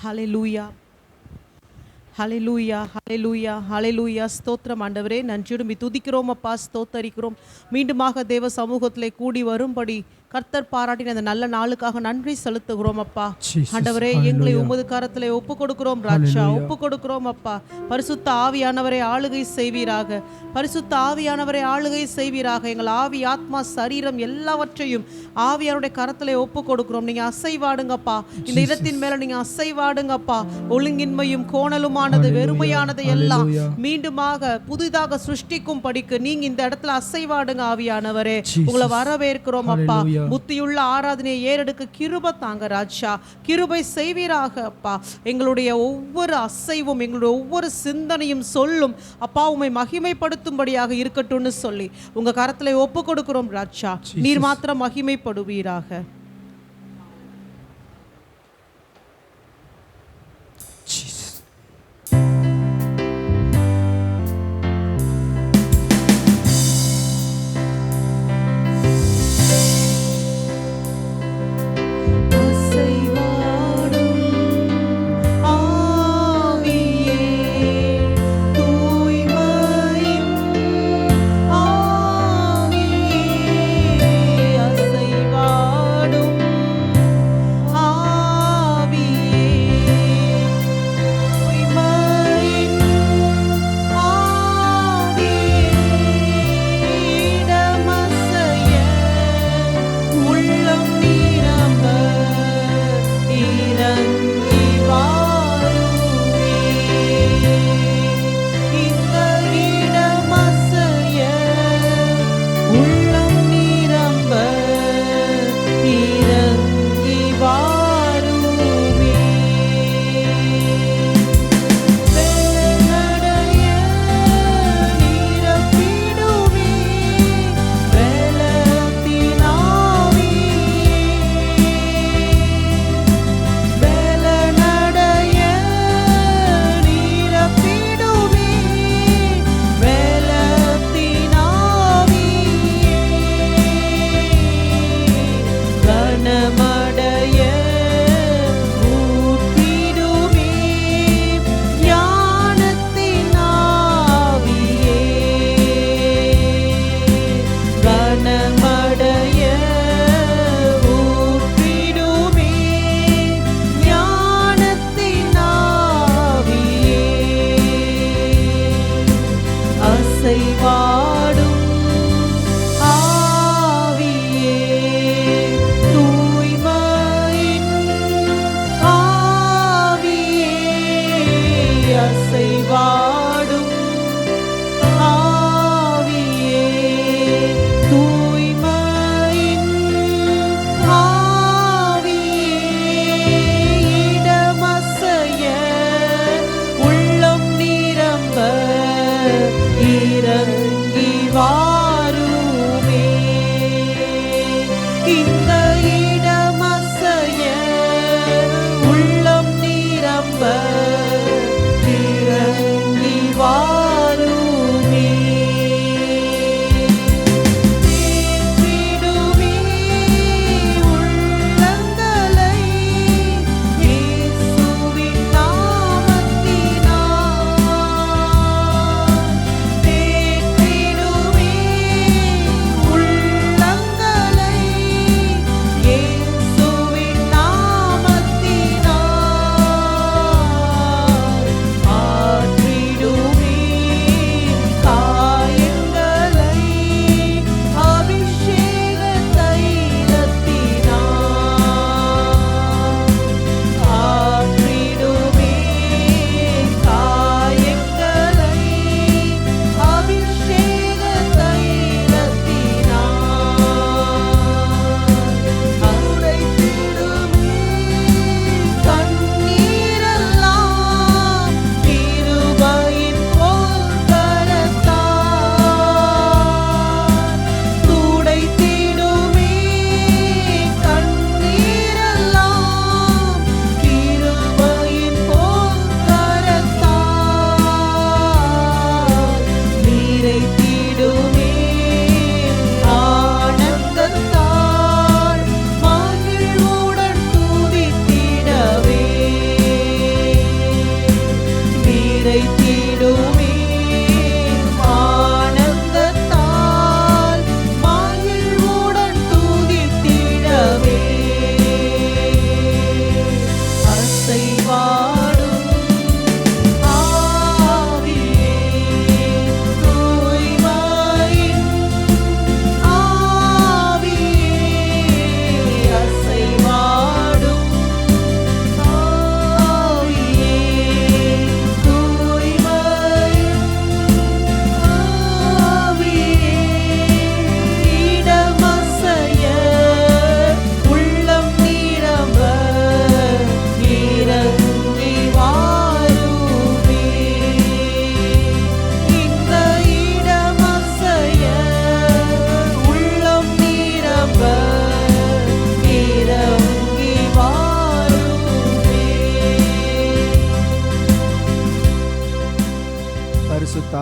ஹalleluya ஹalleluya ஹalleluya ஹalleluya. ஸ்தோத்திரம் ஆண்டவரே, நன்றியோடு துதிக்கிறோம் அப்பா, ஸ்தோத்தரிக்கிறோம். மீண்டுமாக தேவ சமூகத்திலே கூடி வரும்படி கர்த்தர் பாராட்டின அந்த நல்ல நாளுக்காக நன்றி செலுத்துகிறோம் அப்பா. ஆண்டவரே, எங்களை உமது கரத்திலே ஒப்பு கொடுக்கிறோம் ராஜா, ஒப்பு கொடுக்கிறோம் அப்பா. பரிசுத்த ஆவியானவரை ஆளுகை செய்வீராக, பரிசுத்த ஆவியானவரை ஆளுகை செய்வீராக. எங்கள் ஆவி, ஆத்மா, சரீரம் எல்லாவற்றையும் ஆவியானுடைய கரத்திலே ஒப்பு கொடுக்கிறோம். நீங்க அசைவாடுங்கப்பா, இந்த இடத்தின் மேல நீங்க அசைவாடுங்கப்பா. ஒழுங்கின்மையும் கோணலுமானது, வெறுமையானது எல்லாம் மீண்டுமாக புதிதாக சிருஷ்டிக்கும் படிக்கு நீங்க இந்த இடத்துல அசைவாடுங்க ஆவியானவரே. உங்களை வரவேற்கிறோம் அப்பா. புத்தியுள்ள ஆராதனையை ஏறெடுக்க கிருபை தாங்க ராஜா, கிருபை செய்வீராக அப்பா. எங்களுடைய ஒவ்வொரு அசைவும், எங்களுடைய ஒவ்வொரு சிந்தனையும் சொல்லும் அப்பா உம்மை மகிமைப்படுத்தும்படியாக இருக்கட்டும்னு சொல்லி உங்க கரத்துல ஒப்பு கொடுக்கிறோம் ராஜா. நீர் மாத்திரம் மகிமைப்படுவீராக.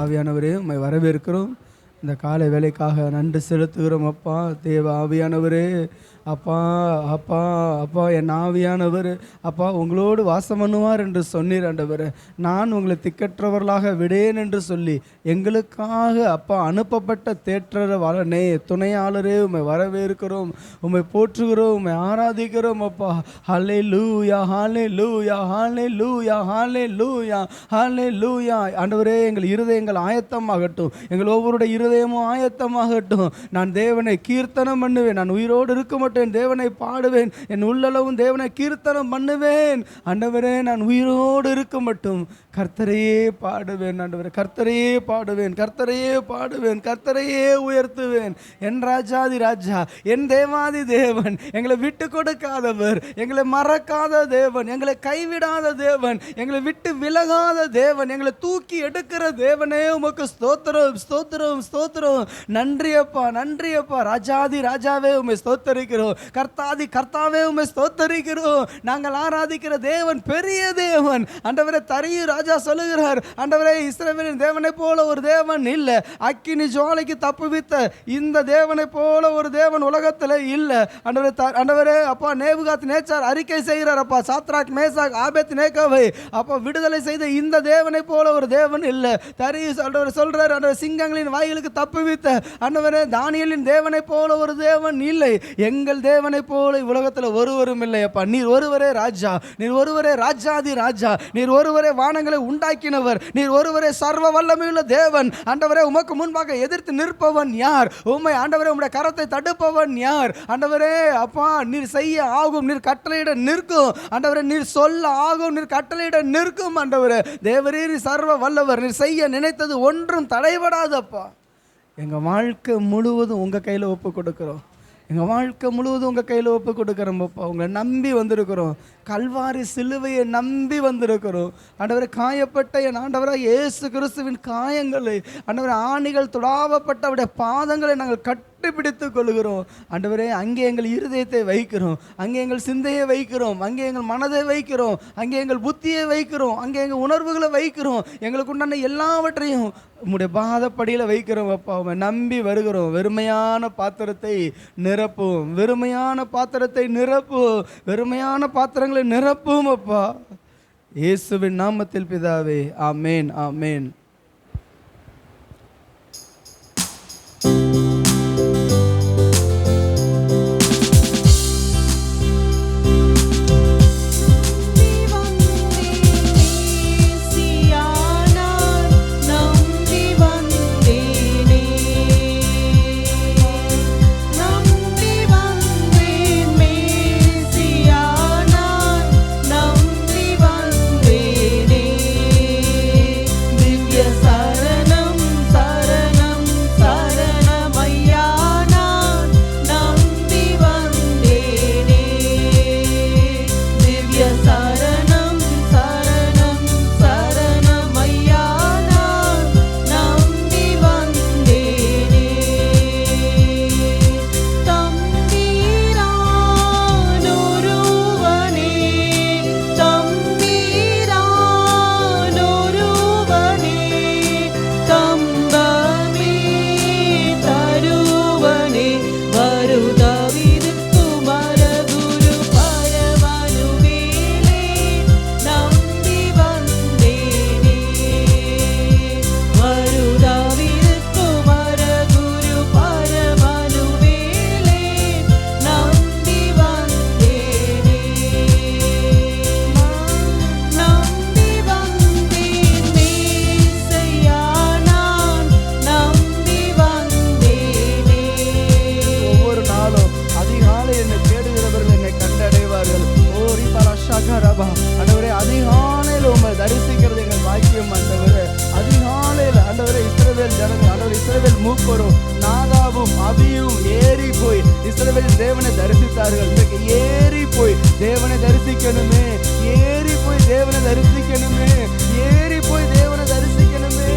ஆவியானவரே உம்மை வரவேற்கிறோம். இந்த காலை வேலைக்காக நன்றி செலுத்துகிறோம் அப்பா. தேவ ஆவியானவரே, அப்பா அப்பா அப்பா என் ஆவியானவர் அப்பா உங்களோடு வாசம் பண்ணுவார் என்று சொன்னீர் ஆண்டவர். நான் உங்களை திக்கற்றவர்களாக விடேன் என்று சொல்லி எங்களுக்காக அப்பா அனுப்பப்பட்ட தேற்றர வளனே துணையாளரே உம்மை வரவேற்கிறோம், உம்மை போற்றுகிறோம், உம்மை ஆராதிக்கிறோம் அப்பா. ஹல்லேலூயா ஹல்லேலூயா ஹல்லேலூயா ஹல்லேலூயா ஹல்லேலூயா. ஆண்டவரே, எங்கள் இருதயங்கள் ஆயத்தமாகட்டும், எங்கள் ஒவ்வொருடைய இருதயமும் ஆயத்தமாகட்டும். நான் தேவனை கீர்த்தனம் பண்ணுவேன், நான் உயிரோடு இருக்க மாட்டேன், தேவனை பாடுவேன், என் உள்ளளவும் தேவனை கீர்த்தனம் பண்ணுவேன். ஆண்டவரே, நான் உயிரோடு இருக்க மட்டும் கர்த்தரையே பாடுவேன் ஆண்டவரே, கர்த்தரையே பாடுவேன், கர்த்தரையே பாடுவேன், கர்த்தரையே உயர்த்துவேன். என் ராஜாதி ராஜா, என் தேவாதி தேவன், எங்களை விட்டு கொடுக்காதவர், எங்களை மறக்காத தேவன், எங்களை கைவிடாத தேவன், எங்களை விட்டு விலகாத தேவன், எங்களை தூக்கி எடுக்கிற தேவனே, உமக்கு ஸ்தோத்திரம் ஸ்தோத்திரம் ஸ்தோத்திரம். நன்றி அப்பா, நன்றி அப்பா. ராஜாதி ராஜாவே உம்மை ஸ்தோத்தரிக்கிறோம், கர்த்தாதி கர்த்தாவே உம்மை ஸ்தோத்தரிக்கிறோம். நாங்கள் ஆராதிக்கிற தேவன் பெரிய தேவன் ஆண்டவரே. தரியு ராஜா சொல்லுகிறார், ஆண்டவரே, இஸ்ரவேலின் தேவனை போல ஒரு தேவன் இல்லை, அக்கினி ஜுவாலைக்கு தப்புவித்த இந்த தேவனை போல ஒரு தேவன் உலகத்தில் இல்லை ஆண்டவரே. ஆண்டவரே அப்பா, நேபுகாத் நேச்சார் அறிக்கை செய்கிறார் அப்பா, சாத்ராக் மேசாக் ஆபேத் நேகாவை அப்பா விடுதலை செய்த இந்த தேவனை போல ஒரு தேவன் இல்லை. தரியு ஆண்டவர் சொல்றார், ஆண்டவர் சிங்கங்களின் வாய்களுக்கு தப்புவித்த ஆண்டவரே தானியேலின் தேவனை போல ஒரு தேவன் இல்லை, எங்கள் தேவனை போல உலகத்தில் ஒருவரும் இல்லை அப்பா. நீர் ஒருவரே ராஜா, நீர் ஒருவரே ராஜாதி ராஜா, நீர் ஒருவரே வானங்களை உண்டாக்கினவர், நீர் ஒருவரே சர்வ வல்லமையுள்ள தேவன் ஆண்டவரே. உமக்கு முன்பாக எதிர்த்து நிற்பவன் யார்? உம்மை ஆண்டவரே உம்முடைய கரத்தை தடுப்பவன் யார்? ஆண்டவரே அப்பா, நீர் செய்ய ஆகும், நீர் கட்டளையிட நிற்கும் ஆண்டவரே, நீர் சொல்ல ஆகும், நீர் கட்டளையிட நிற்கும் ஆண்டவரே. தேவரே, நீர் சர்வ வல்லவர், நீர் செய்ய நினைத்தது ஒன்றும் தடைபடாதப்பா. எங்கள் வாழ்க்கை முழுவதும் உங்கள் கையில் ஒப்பு கொடுக்குறோம், எங்கள் வாழ்க்கை முழுவதும் உங்கள் கையில் ஒப்பு கொடுக்குறோம்ப்பா. உங்களை நம்பி வந்திருக்கிறோம், கல்வாரி சிலுவையை நம்பி வந்திருக்கிறோம் ஆண்டவரை. காயப்பட்ட என் ஆண்டவராக இயேசு கிறிஸ்துவின் காயங்களை ஆண்டவரை, ஆணிகள் துடாவப்பட்ட அவருடைய பாதங்களை நாங்கள் கட்டிப்பிடித்துக் கொள்கிறோம் ஆண்டவரே. அங்கே எங்கள் இருதயத்தை வைக்கிறோம், அங்கே எங்கள் சிந்தையை வைக்கிறோம், அங்கே எங்கள் மனதை வைக்கிறோம், அங்கே எங்கள் புத்தியை வைக்கிறோம், அங்கே எங்கள் உணர்வுகளை வைக்கிறோம், எங்களுக்கு உண்டான எல்லாவற்றையும் உம்முடைய பாதப்படியில் வைக்கிறோம் அப்பா. உம்மை நம்பி வருகிறோம். வெறுமையான பாத்திரத்தை நிரப்பும், வெறுமையான பாத்திரத்தை நிரப்பும், வெறுமையான பாத்திரங்களை நிரப்பும் அப்பா. இயேசுவின் நாமத்தில் பிதாவே, ஆமேன் ஆமேன். ஆண்டவரே, அதிகாலையில் உம்மை தரிசிக்கிறது எங்கள் பாக்கியம் ஆண்டவரே. அதிகாலையில் ஆண்டவரே, இஸ்ரவேல் ஜனங்கள் ஆண்டவரே, இஸ்ரவேல் மூப்பரும் நாதாபும் அபியும் ஏறி போய் இஸ்ரவேலின் தேவனை தரிசித்தார்கள். இன்றைக்கு ஏறி போய் தேவனை தரிசிக்கணுமே, ஏறி போய் தேவனை தரிசிக்கணுமே, ஏறி போய் தேவனை தரிசிக்கணுமே.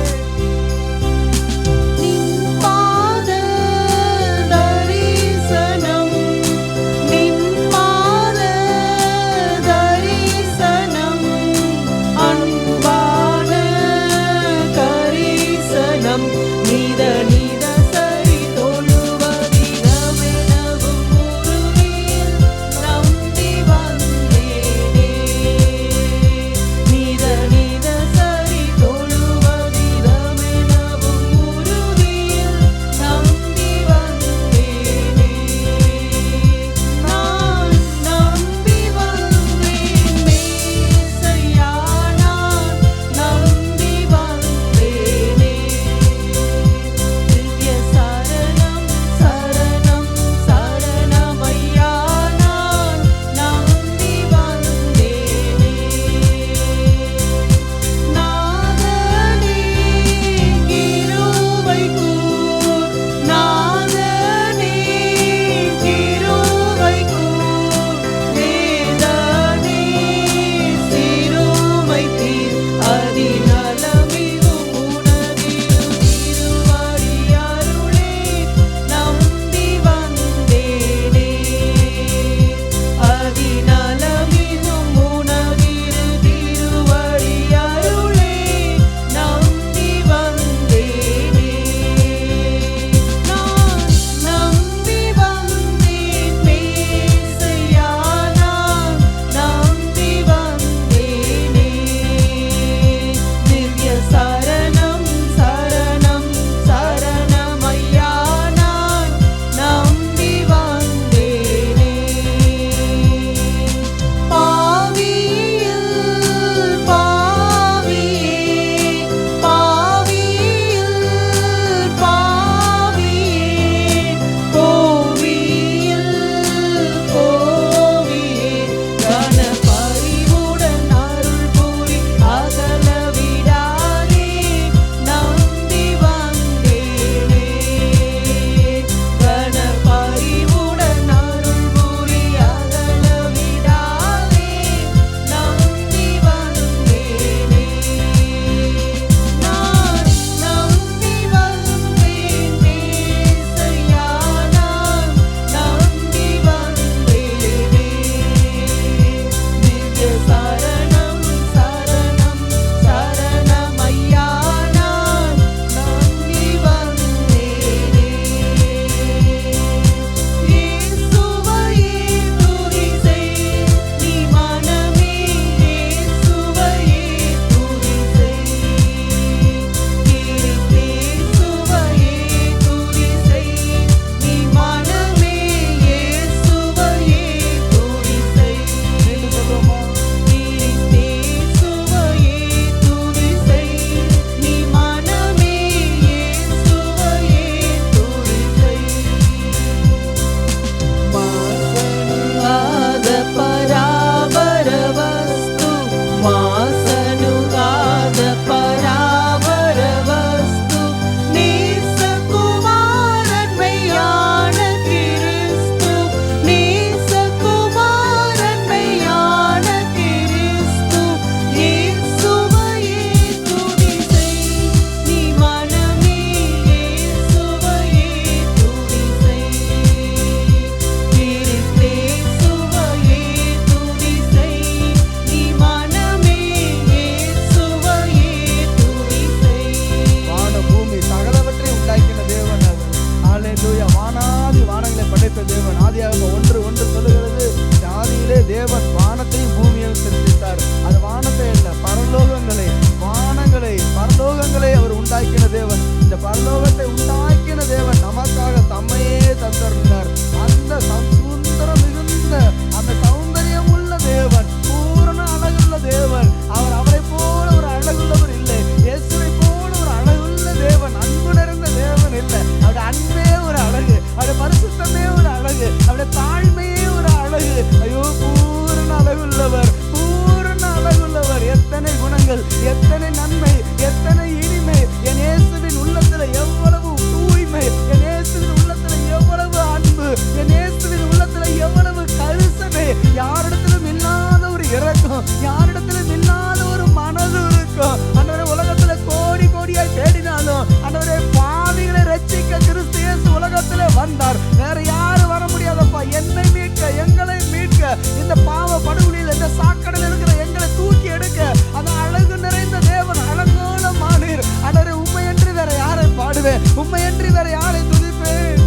தேவன், இந்த பரலோகத்தை உண்டாக்கின தேவன் நமக்காக தம்மையே தந்தருளினார். அந்த சுந்தரம் மிகுந்த அந்த சௌந்தரியம் உள்ள தேவன், பூரண அழகுள்ள தேவன். அவரை போல ஒரு அழகுள்ளவர் இல்லை. இயேசுவை போல ஒரு அழகுள்ள தேவன், அன்பு நிறைந்த தேவன் இல்லை. அவருடைய அன்பே ஒரு அழகு, அவருடைய பரிசுத்தமே ஒரு அழகு, அவருடைய தாழ்மையே ஒரு அழகு. ஐயோ, பூரண அழகுள்ளவர், பூரண அழகுள்ளவர். எத்தனை குணங்கள், எத்தனை நன்மை, எத்தனை இனிமை. என் இயேசுவின் உள்ளத்துல எவ்வளவு தூய்மை, என் இயேசுவின் உள்ளத்துல எவ்வளவு அன்பு, என் இயேசுவின் உள்ளத்துல எவ்வளவு கரிசனை. யாரிடத்திலும் இல்லாத ஒரு இரக்கம், யாரிடத்திலும் இல்லாத ஒரு மனது இருக்கும். அன்றைய உலகத்துல கோடி கோடியாய் தேடினாலும் அன்றைய பாவிகளை ரட்சிக்க கிறிஸ்து இயேசு உலகத்துல வந்தார். வேற யாரும் வர முடியாதப்பா. என்னை மீட்க, எங்களை மீட்க, இந்த பாவ படுகொலியில், இந்த சாக்கடையில் இருக்கிற எங்களை தூக்கி எடுக்க அந்த அழகு நிறைந்த தேவன் அழகோல மானீர். அன்றைய உண்மையன்றி வேற யாரை பாடுவேன், உண்மையன்றி வேற யாரை துதிப்பேன்.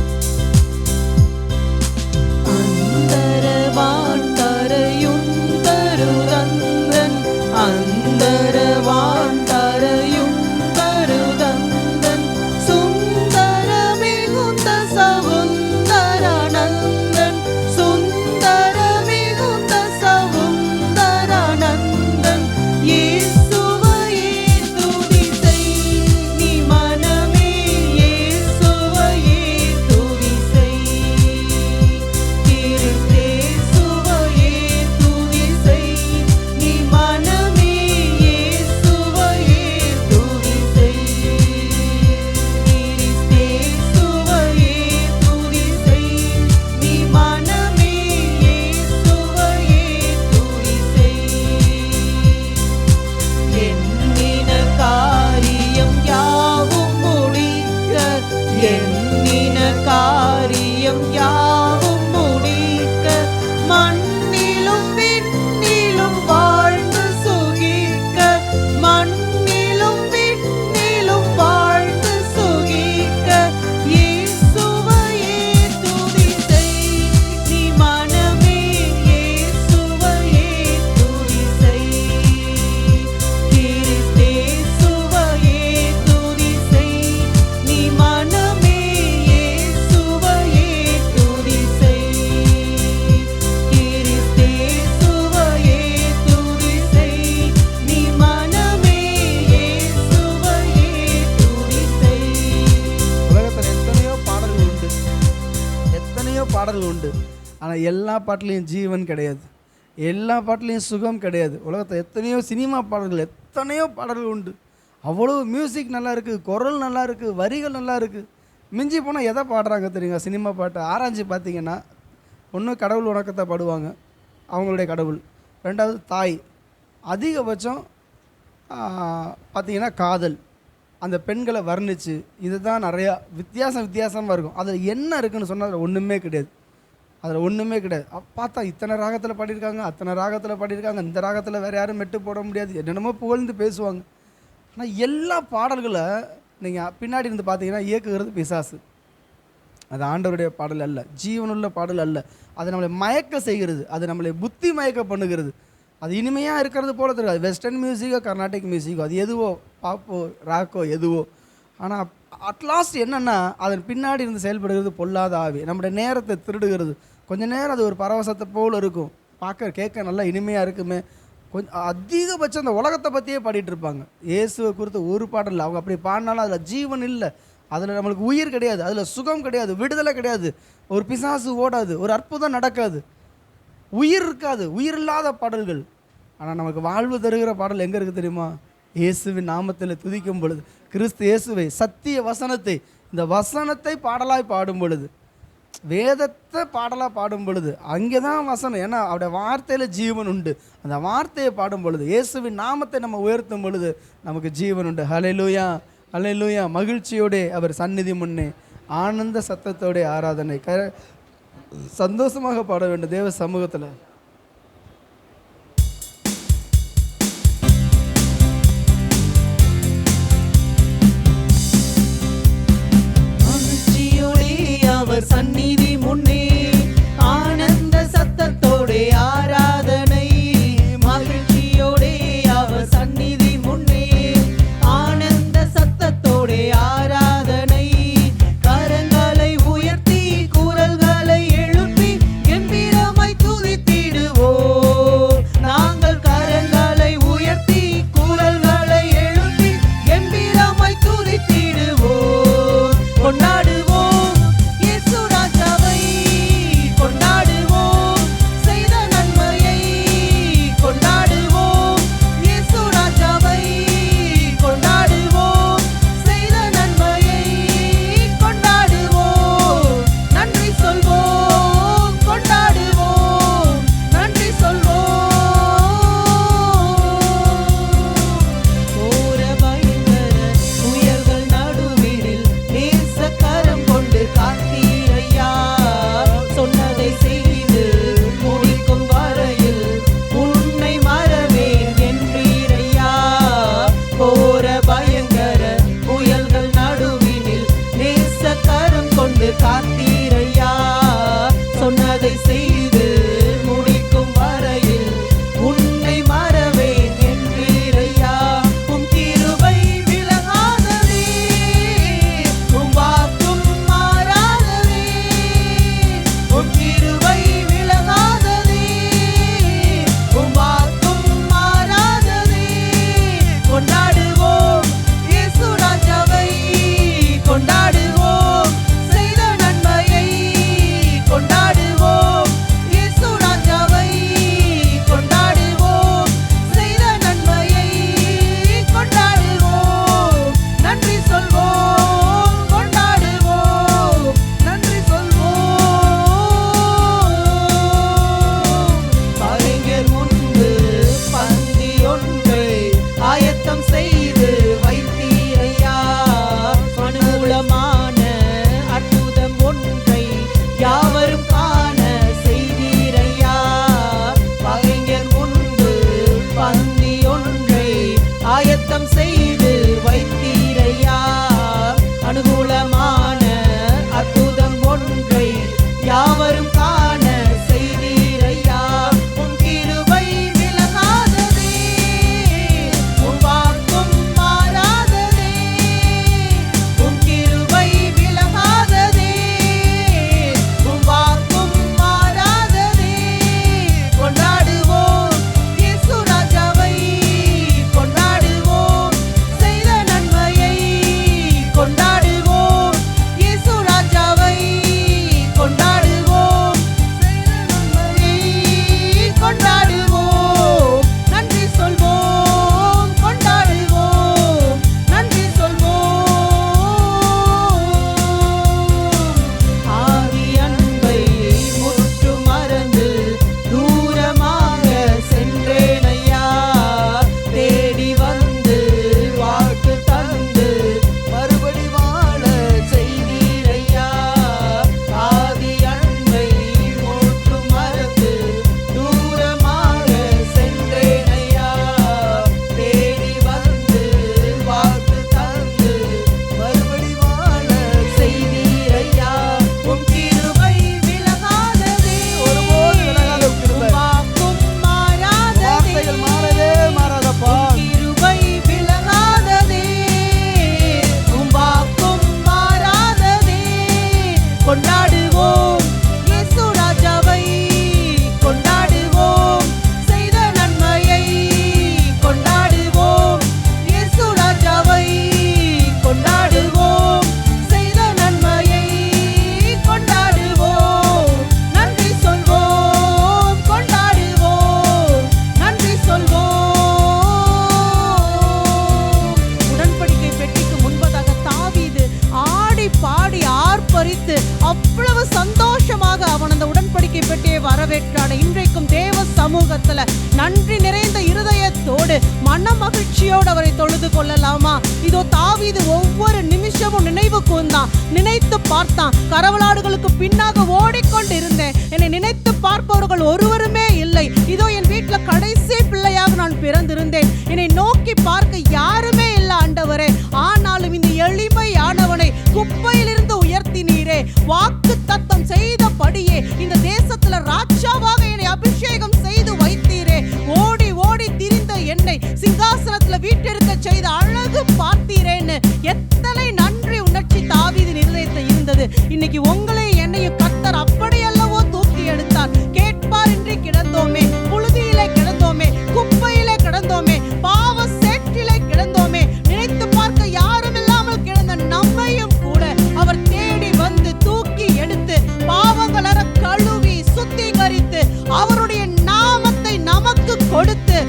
அந்தரவான் தரையும் தருதந்தன், அந்தரவான் தரையும் தருதந்தன், சுந்தர மிகுந்த சவுந்தரானந்தன், சுந்தர மிகுந்த சவுந்தரானந்தன். இயேசுவையே துதி செய் நீ மனமே, இயேசுவையே துதி செய். கிறிஸ்தேசுவையே துதி செய் நீ மனமே, இயேசுவையே துதி செய். கிறிஸ்தேசுவையே துதி செய் நீ மனமே, இயேசுவையே துதி செய். எண்ணின காரியம் யாவும் முடிக்க, எண்ணின காரியம் யாவும் முடிக்க, மண்ணிலும் விண்ணிலும் வாழ்ந்து சுகிக்க, மண்ணிலும் விண்ணிலும் வாழ்ந்து சுகிக்க. இயேசுவையே துதி செய் நீ மனமே, இயேசுவையே துதி செய். கிறிஸ்தேசுவையே துதி செய் நீ மனமே, இயேசுவையே துதி செய். கிறிஸ்தேசுவையே துதி செய் நீ மனமே, இயேசுவையே துதி செய். உலகத்தில் எத்தனையோ பாடல்கள் உண்டு, எத்தனையோ பாடல்கள் உண்டு. ஆனால் எல்லா பாட்டிலையும் ஜீவன் கிடையாது, எல்லா பாட்டிலையும் சுகம் கிடையாது. உலகத்தில் எத்தனையோ சினிமா பாடல்கள், எத்தனையோ பாடல்கள் உண்டு. அவ்வளோ மியூசிக் நல்லா இருக்குது, குரல் நல்லா இருக்குது, வரிகள் நல்லா இருக்குது. மிஞ்சி போனால் எதை பாடுறாங்க தெரியுங்க? சினிமா பாட்டு ஆராய்ச்சி பார்த்தீங்கன்னா, ஒன்று கடவுள் வணக்கத்தை பாடுவாங்க, அவங்களுடைய கடவுள். ரெண்டாவது தாய். அதிகபட்சம் பார்த்தீங்கன்னா காதல், அந்த பெண்களை வர்ணிச்சு, இதுதான் நிறையா வித்தியாசமாக இருக்கும். அதில் என்ன இருக்குன்னு சொன்னால் அதில் ஒன்றுமே கிடையாது, அதில் ஒன்றுமே கிடையாது. பார்த்தா இத்தனை ராகத்தில் பாடியிருக்காங்க, அத்தனை ராகத்தில் பாடியிருக்காங்க, இந்த ராகத்தில் வேறு யாரும் மெட்டு போட முடியாது, என்னென்னமோ புகழ்ந்து பேசுவாங்க. ஆனால் எல்லா பாடல்களை நீங்கள் பின்னாடி இருந்து பார்த்தீங்கன்னா இயக்குகிறது பிசாசு. அது ஆண்டவருடைய பாடல் அல்ல, ஜீவனுள்ள பாடல் அல்ல. அது நம்மளை மயக்க செய்கிறது, அது நம்மளை புத்தி மயக்க பண்ணுகிறது. அது இனிமையாக இருக்கிறது போல தெரியாது. வெஸ்டர்ன் மியூசிக்கோ கர்நாடிக் மியூசிக்கோ, அது எதுவோ, பாப்போ ராக்கோ எதுவோ, ஆனால் அட்லாஸ்ட் என்னென்னா அதன் பின்னாடி இருந்து செயல்படுகிறது பொல்லாத ஆவி. நம்முடைய நேரத்தை திருடுகிறது. கொஞ்ச நேரம் அது ஒரு பரவசத்தை போல் இருக்கும், பார்க்க கேட்க நல்லா இனிமையாக இருக்குமே. கொஞ்சம் அதிகபட்சம் அந்த உலகத்தை பற்றியே பாடிட்டு இருப்பாங்க. இயேசுவை குறித்து ஒரு பாடல் இல்லை. அவங்க அப்படி பாடினாலும் அதில் ஜீவன் இல்லை, அதில் நம்மளுக்கு உயிர் கிடையாது, அதில் சுகம் கிடையாது, விடுதலை கிடையாது, ஒரு பிசாசு ஓடாது, ஒரு அற்புதம் நடக்காது, உயிர் இருக்காது, உயிர் இல்லாத பாடல்கள். ஆனால் நமக்கு வாழ்வு தருகிற பாடல் எங்கே இருக்குது தெரியுமா? இயேசுவின் நாமத்தில் துதிக்கும் பொழுது, கிறிஸ்து இயேசுவை, சத்திய வசனத்தை, இந்த வசனத்தை பாடலாய் பாடும் பொழுது, வேதத்தை பாடலாக பாடும் பொழுது, அங்கே தான் வசனம். ஏன்னா அவருடைய வார்த்தையில் ஜீவன் உண்டு. அந்த வார்த்தையை பாடும் பொழுது, இயேசுவின் நாமத்தை நம்ம உயர்த்தும் பொழுது நமக்கு ஜீவன் உண்டு. ஹல்லேலூயா, ஹல்லேலூயா. மகிழ்ச்சியோட அவர் சந்நிதி முன்னே ஆனந்த சத்தத்தோட ஆராதனை சந்தோஷமாக பாட வேண்டும் தேவ சமூகத்தில். அவர் சந்நிதி முன்னே ஆனந்த சத்தத்தோடே ஆராதனை, மகிழ்ச்சியோடே அவர் சந்நிதி முன்னே ஆனந்த சத்தத்தோடே அதை செய்து முடிக்கும் வரையில் உன்னை மறவேன் என்றீரையா. உம் கிருபை விலகாததே, உம் வாக்கும் மாறாததே. உம் கிருபை விலகாததே, உம் வாக்கும் மாறாததே. கொண்டாடுவோம் இயேசு ராஜாவை, கொண்டாடுவோம் செய்த நன்மையை, கொண்டாடுவோம் இயேசு ராஜாவை, கொண்டாடுவோம் செய்த நன்மையை, கொண்டாடுவோம் நன்றி சொல்வோம், கொண்டாடுவோம் நன்றி சொல்வோம். பகைஞர் முன்பு பந்தி ஒன்றை ஆயத்தம் செய்து வைத்தீரையா. அனுகூலமான அற்புதம் ஒன்றை யாவரும் காண செய்தீரையா. பகைஞர் முன்பு பந்தி ஒன்றை ஆயத்தம் செய்து வைத்தீரையா. அனுகூலமான அற்புதம் ஒன்றை யாவரும் காண செய்தீரையா. உம் கிருபை விலகாததே, உம் வாக்கும் மாறாததே. உம் கிருபை விலகாததே, உம் வாக்கும் மாறாததே. கொண்டாடுவோம் இயேசு ராஜாவை, கொண்டாடுவோம் செய்த நன்மையை, கொண்டாடுவோம் இயேசு ராஜாவை, கொண்டாடுவோம் செய்த நன்மையை, கொண்டாடுவோம் நன்றி சொல்வோம், கொண்டாடுவோம் நன்றி சொல்வோம். ஆதி அன்பை முற்று மறந்து தூரமாக சென்றேனையா. தேடி வந்து வாக்கு தந்து மறுபடி வாழ செய்தீரையா. ஆதி அன்பை முற்று மறந்து தூரமாக சென்றேனையா. தேடி வந்து வாக்கு தந்து மறுபடி வாழ செய்தீரையா. உம் கிருபை விலகாததே, ஒருபோது விலகாத உம் கிருபை. உம் வாக்கும் மாறாததே. வார்த்தைகள் மாறவே மாறாதப்பா. உம் கிருபை விலகாததே, உம் வாக்கும் மாறாததே. கொண்டாடுவோம் இயேசு ராஜாவை, கொண்டாடுவோம் செய்த நன்மையை, கொண்டாடுவோம் இயேசு ராஜாவை, கொண்டாடுவோம் செய்த நன்மையை, கொண்டாடுவோம் நன்றி சொல்வோம், கொண்டாடுவோம் நன்றி சொல்வோம். உடன்படிக்கை பெட்டிக்கு முன்பதாக தாவீது ஆடி பாடி ஆர்ப்பரித்து அவ்வளவு சந்தோஷமாக அவன் அந்த உடன்படிக்கை பெட்டியை வரவேற்றான். இன்றைக்கும் தேவ சமூகத்துல நன்றி நிறைந்த இருதயத்தோடு மன மகிழ்ச்சியோடு அவரை தொழுது கொள்ளலாமா? இதோ தாவீது ஒவ்வொரு நிமிஷமும் நினைவு கூர்ந்தான், நினைத்து பார்த்தான். கரவலாடுகளுக்கு பின்னாக ஓடிக்கொண்டிருந்தேன், என்னை நினைத்து பார்ப்பவர்கள் ஒருவருமே இல்லை. இதோ என் வீட்டுல கடைசி பிள்ளையாக நான் பிறந்திருந்தேன், என்னை நோக்கி பார்க்க யாருமே இல்லை ஆண்டவரே. ஆனாலும் இந்த எளிமையானவனை குப்பையிலிருந்து உயர்த்தினீரே, வாக்கு தத்தம் செய்தபடியே இந்த தேசத்துல ராஜாவாக என்னை அபிஷேகம் செய்து வைத்தீரே. ஓடி ஓடி திரிந்த என்னை சிங்காசனத்துல வீட்டிருக்க செய்த அழகு பார்த்தீரேன்னு எத்தனை நன்றி உணர்ச்சி தாவீதின் இருதயத்தில் இருந்தது. இன்னைக்கு உங்களை என்னையும் கர்த்தர் அப்படியல்லவோ தூக்கி எடுத்தார். கேட்பார் இன்றி கிடந்தோமே, புழுதியிலே கிடந்தோமே, குப்பையிலே கிடந்தோமே, பாவ சேற்றிலே கிடந்தோமே, நினைத்து பார்க்க யாரும் இல்லாமல் கிடந்த நம்மையும் கூட அவர் தேடி வந்து தூக்கி எடுத்து பாவங்களற கழுவி சுத்திகரித்து அவருடைய நாமத்தை நமக்கு கொடுத்து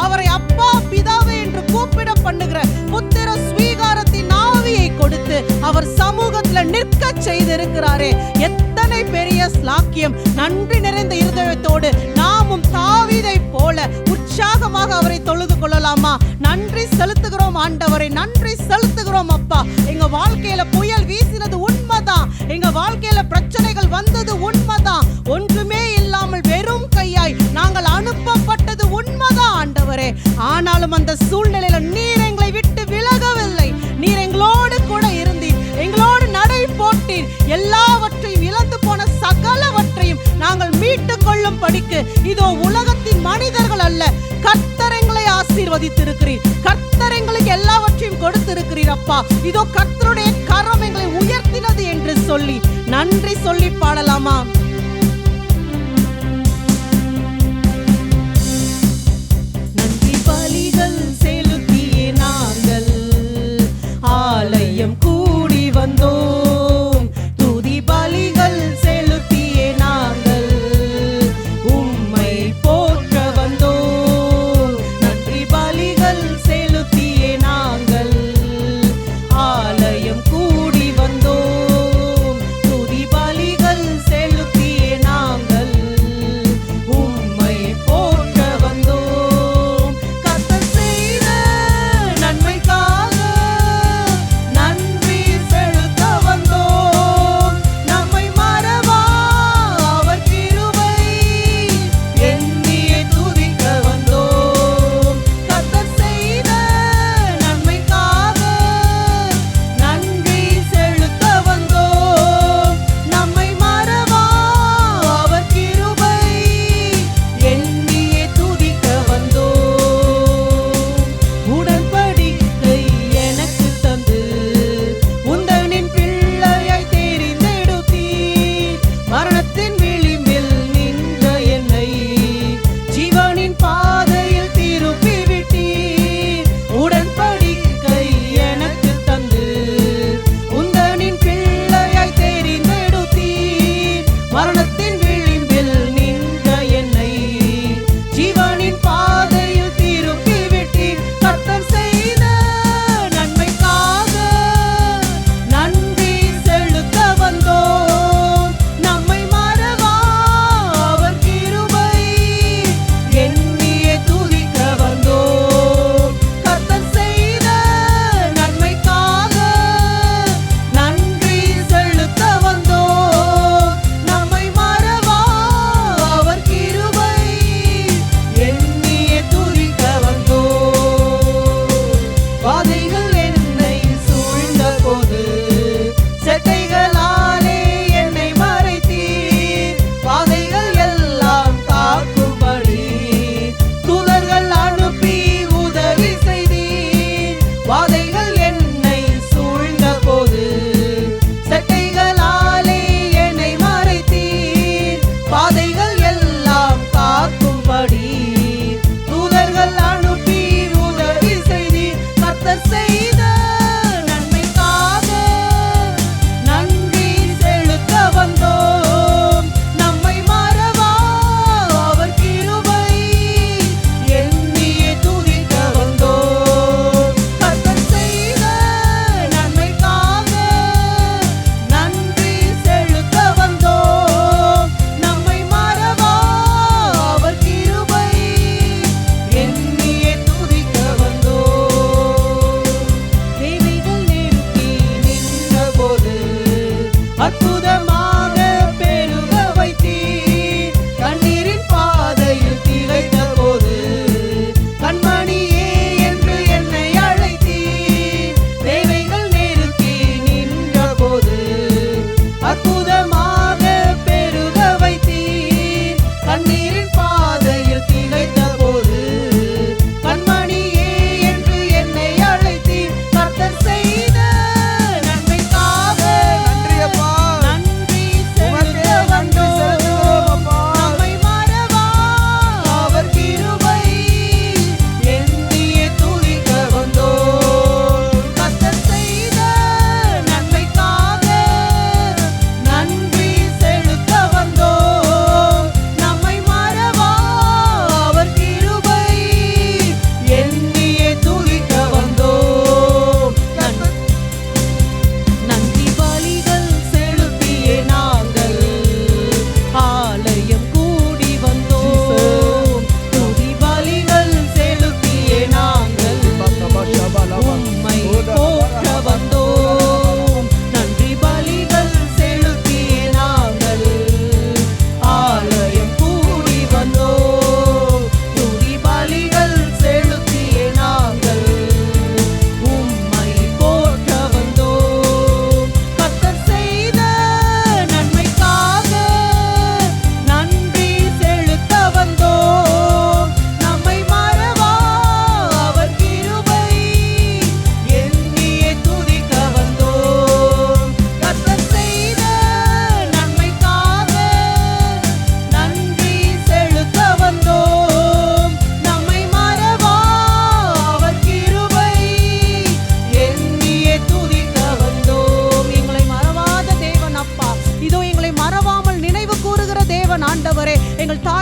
அவரை அப்பா பிதாவே என்று கூப்பிட பண்ணுகிற புத்திர ஸ்வீகாரத்தின் ஆவியை கொடுத்து அவர் சமூகத்துல நிற்க செய்திருக்கிறாரே, எத்தனை பெரிய ஸ்லாக்கியம். நன்றி நிறைந்த இருதயத்தோடு நாமும் தாவீதை போல உற்சாகமாக அவரை தொழுது கொள்ளலாமா? நன்றி செலுத்துகிறோம் ஆண்டவரை, நன்றி செலுத்துகிறோம் அப்பா. எங்க வாழ்க்கையில புயல் வீசினது உண்மைதான், எங்க வாழ்க்கையில பிரச்சனைகள் வந்தது உண்மைதான், ஒன்றுமே இல்லாமல் வெறும் கையாய் நாங்கள் அனுப்பப்பட்டது உண்மைதான் ஆண்டவரே. ஆனாலும் அந்த சூழ்நிலையில நீர் எங்களை விட்டு விலகவில்லை, நீர் எங்களோடு கூட இருந்தீர், எங்களோடு நடை போட்டீர், எல்லாவற்றையும் இழந்து செய்யும்படிக்கு இதோ உலகத்தின் மனிதர்கள் அல்ல, கர்த்தர் எங்களை ஆசீர்வதித்திருக்கிறீர். கர்த்தர் எங்களுக்கு எல்லாவற்றையும் கொடுத்திருக்கிறீர் அப்பா. இதோ கர்த்தருடைய கரம் எங்களை உயர்த்தினது என்று சொல்லி நன்றி சொல்லி பாடலாமா? நன்றி பலிகள் செலுத்தியே நாங்கள் ஆலயம் கூடி வந்தோம். துதி பலிகள் செலுத்தியே நாங்கள் உம்மை போற்ற வந்தோம். நன்றி பலிகள் செலுத்தியே நாங்கள் ஆலயம் கூடி வந்தோம். துதி பலிகள் செலுத்தி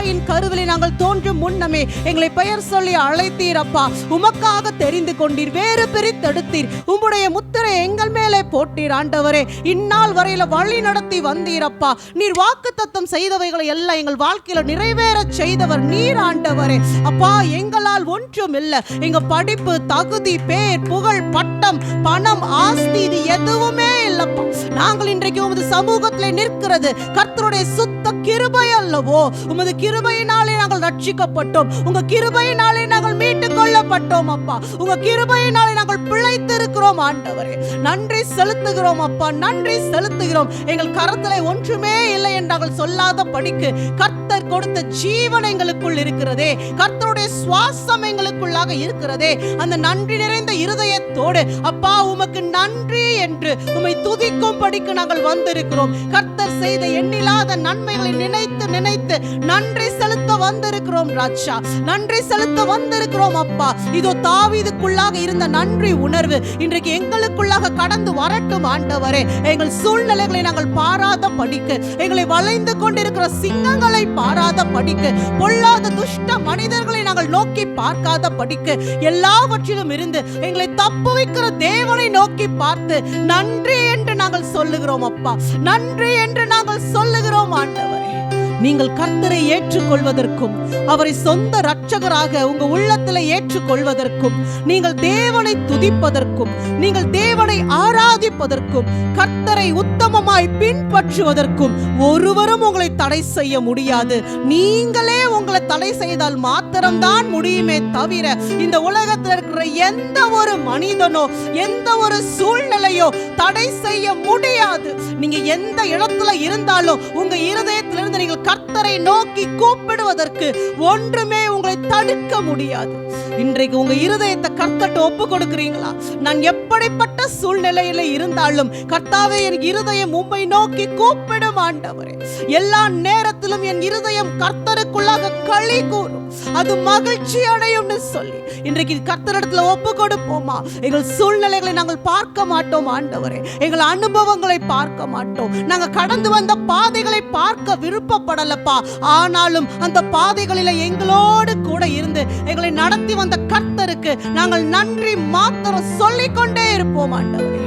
தாயின் கருவிலே நாங்கள் தோன்றும் முன்னமே எங்களை பெயர் சொல்லி அழைத்தீரப்பா. உமக்காக தெரிந்து கொண்டீர், வேறு பிரித்தெடுத்தீர், உம்முடைய முத்திரை எங்கள் மேலே போட்டீர் ஆண்டவரே. இந்நாள் வரையில வழி நடத்தி வந்தீரப்பா. நீர் வாக்குத்தத்தம் செய்தவைகளை எல்லாம் எங்கள் வாழ்க்கையில நிறைவேற செய்தவர் நீர் ஆண்டவரே. அப்பா, எங்களால் ஒன்றும் இல்லை. எங்க படிப்பு, தகுதி, பேர், புகழ், பட்டம், பணம், ஆஸ்தி இது எதுவுமே இல்லப்பா. நாங்கள் இன்றைக்கு உமது சமூகத்திலே நிற்கிறது கர்த்தருடைய சுத்த கிருபை அல்லவோ. உமது கிருபையினாலே நாங்கள் ரட்சிக்கப்பட்டோம். உங்க கிருபையினாலே நாங்கள் மீட்டுக் கொள்ளப்பட்டோம் அப்பா. உங்க கிருபையினாலே நாங்கள் பிழைத்திருக்கிறோம் ஆண்டவரே. நன்றி செலுத்துகிறோம் அப்பா, நன்றி செலுத்துகிறோம். எங்கள் கரத்திலே ஒன்றுமே இல்லை என்று நாங்கள் சொல்லாத படிக்கு கர்த்தர் கொடுத்த ஜீவன் எங்களுக்குள் இருக்கிறதே, கர்த்தருடைய சுவாசம் எங்களுக்குள்ளாக இருக்கிறதே. அந்த நன்றி நிறைந்த இருதயத்தோடு அப்பா உமக்கு நன்றி என்று உம்மை துதிக்கும் படிக்கு நாங்கள் வந்திருக்கிறோம். கர்த்தர் செய்த எண்ணில்லாத நன்மைகளை நினைத்து நினைத்து நன்றி செலுத்த வந்திருக்கிறோம் ராஜா, நன்றி செலுத்த வந்திருக்கிறோம் அப்பா. இதோ தாவீதுக்குள்ளாக இருந்த நன்றி உணர்வு இன்றைக்கு எங்களுக்குள்ளாக கடந்து வரட்டும் ஆண்டவரே. எங்கள் சூழ்நிலைகளை நாங்கள் பாராத படிக்கு, எங்களை வளைந்து கொண்டிருக்கிற சிங்கங்களை பாராத படிக்கு, பொல்லாத துஷ்ட மனிதர்களை நாங்கள் நோக்கி பார்க்காத படிக்கு, எல்லாவற்றிலும் இருந்து எங்களை தப்புவிக்கிற தேவனை நோக்கி பார்த்து நன்றி என்று நாங்கள் சொல்லுகிறோம் அப்பா, நன்றி என்று நாங்கள் சொல்லுகிறோம் ஆண்டவரே. நீங்கள் கர்த்தரை ஏற்றுக்கொள்வதற்கும் அவரை சொந்த இரட்சகராக உங்க உள்ளத்தில் ஏற்றுக்கொள்வதற்கும், நீங்கள் தேவனை துதிப்பதற்கும், நீங்கள் தேவனை ஆராதிப்பதற்கும், கர்த்தரை உத்தமமாய் பின்பற்றுவதற்கும் ஒருவரும் உங்களை தடை செய்ய முடியாது. நீங்களே உங்களை தடை செய்தால் மாத்திரம்தான் முடியுமே தவிர இந்த உலகத்தில் இருக்கிற எந்த ஒரு மனிதனோ எந்த ஒரு சூழ்நிலையோ தடை செய்ய முடியாது. நீங்க எந்த இடத்துல இருந்தாலும் உங்க இருதயத்திலிருந்து நீங்கள் கர்த்தரை நோக்கி கூப்பிடுவதற்கு ஒன்றுமே உங்களை தடுக்க முடியாது. இன்றைக்கு உங்க இருதயத்தை கர்த்தர்ட்ட ஒப்பு கொடுக்கிறீங்களா? நான் எப்படிப்பட்ட சூழ்நிலையில இருந்தாலும் கர்த்தாவே என் இருதயம் உம்மை நோக்கி கூப்பிடும் ஆண்டவரே. எல்லா நேரத்திலும் என் இருதயம் கர்த்தருக்குள்ளாக களி கூறும், அது மகிழ்ச்சி அடையும் சொல்லி இன்றைக்கு கர்த்தரிடத்துல ஒப்பு கொடுப்போமா? எங்கள் சூழ்நிலைகளை நாங்கள் பார்க்க மாட்டோம் ஆண்டவரே, எங்கள் அனுபவங்களை பார்க்க மாட்டோம், நாங்க கடந்து வந்த பாதைகளை பார்க்க விருப்பப்படலப்பா. ஆனாலும் அந்த பாதைகளில எங்களோடு கூட இருந்து எங்களை நடத்தி வந்த கர்த்தருக்கு நாங்கள் நன்றி மாத்திரம் சொல்லிக்கொண்டே இருப்போம் ஆண்டவரே,